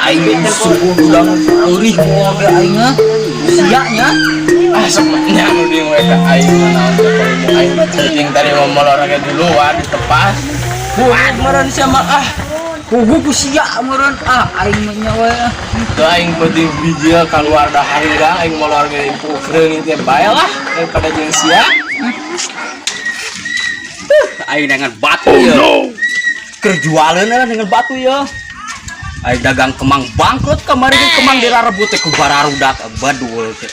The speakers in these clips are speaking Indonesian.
aing subuh udang eurih moal ge aing mah. Sianya. Sebenarnya nu di mereka aing naon teh aing cing tadi mau olahraga di luar di tepas. Buat meureun sama pugu ku sia meureun aing mah nya we. Teu aing penting biji keluar dah harira aing mau olahraga di kereung teh bae lah daripada jeung sia. Aing dengan batu ya. Kerjualan dengan batu ya. Aing dagang kemang bangkrut kemarin kemang dirarebut teh ku bararudak badul teh.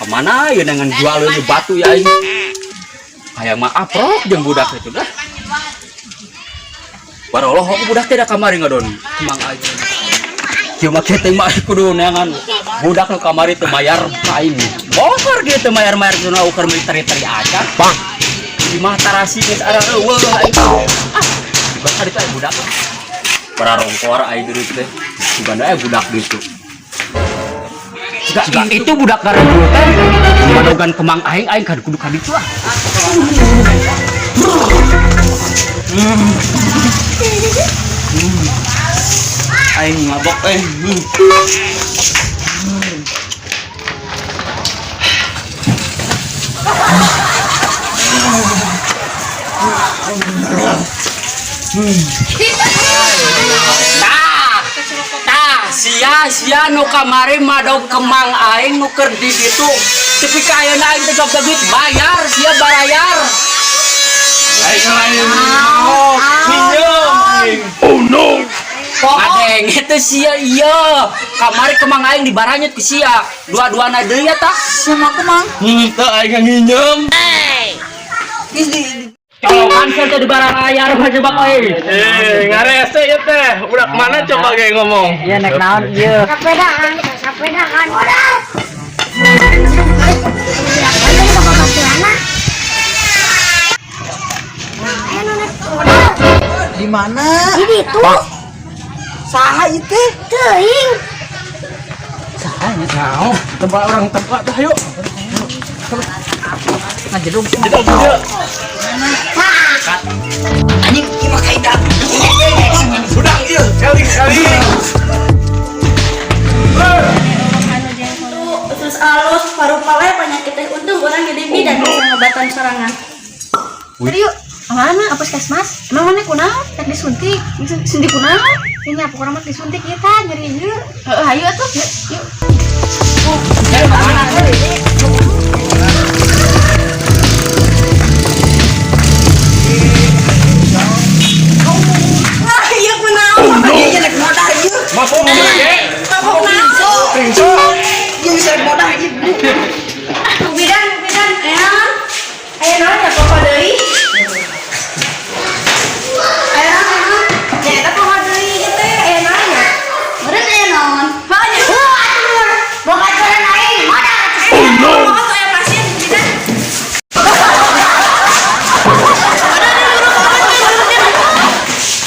Kemana ya dengan jualan batu ya aing. Kayak mah aprok jeung budak itu dah. Baroloh aku budak teh da kamari ngadon kemang aing. Cuma kita mah kudu neangan budak nu kamari teu mayar ka aing. Bongkar dia teu mayar-mayar kuna ukur teri-teri aja. Bang. Di mah tarasi geus ara eueuh aing. Bakal itu budak. Para rongkor aing deui teh. Suganda budak ditu. Jika itu budak garejul teh madogan kemang aing kan kudu ka ditu ah. Aing mabok sia nu kamari madog kemang aing nu keur di ditu tapi kayeuna aing teh gak duit bayar sia barayar Aing lain pinjam. oh no adeng itu sia iya kamari kemang aing dibaranyet ke sia dua-duana deui tah sama kemang Teu aing nginjem. colokan saya di barayar mah coba euy Ngarese ieu teh. Budak mana coba ge ngomong. iya nek naon ieu Sepedaan. Di mana? Ini itu. Saha ieu teh? Teuing. Naon? Tempat orang tempat dah yuk. ngajedug Jedog dia. Anjing ieu mah kaida. Budak ieu kali-kali. Terus alus paru pale penyakit teh untung orang jadi bidan bisa ngobatan serangan. Jadi yuk, mana apa puskesmas? Emang mana kunaon? Tak disuntik, suntik kunaon? Ini apa kurang mah disuntik kita nyeri ieu. Hayu atuh, yuk. Wah, iya kunaon? Ieu nek modal ieu. Mabok ge. Mabok naon? Ieu bisa nek modal ieu. Bidan, eyang. Aya naon ya papa deui? Aya naon? Ya eta papa deui ieu teh aya naon ya? Meureun aya naon? Hanya. Boga jalan aing, modal. Oh no. Boga aya pasien bidan.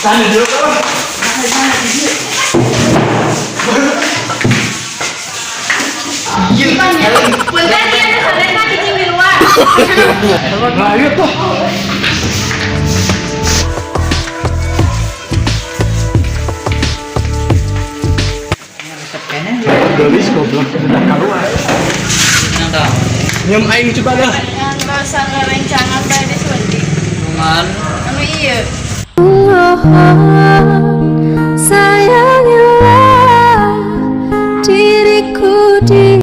Tani dulu kan. Punten ieu teh sadena hiji di luar. Nah, ieu tuh. Gelis goblok udah keluar. Nyem aing coba dah. Enggak usah ngerencangan bae disuntik. cuman Anu ieu. Sayangilah diriku di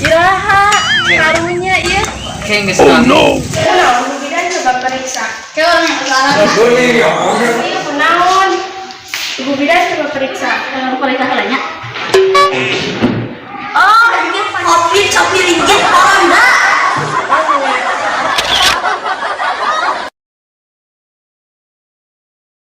Iraha karunya ieu. kayak geus no Kunaon nu bidan coba periksa. Ke orang yang salah. Ieu kunaon? Ibu bidan coba periksa. Periksa kalanya.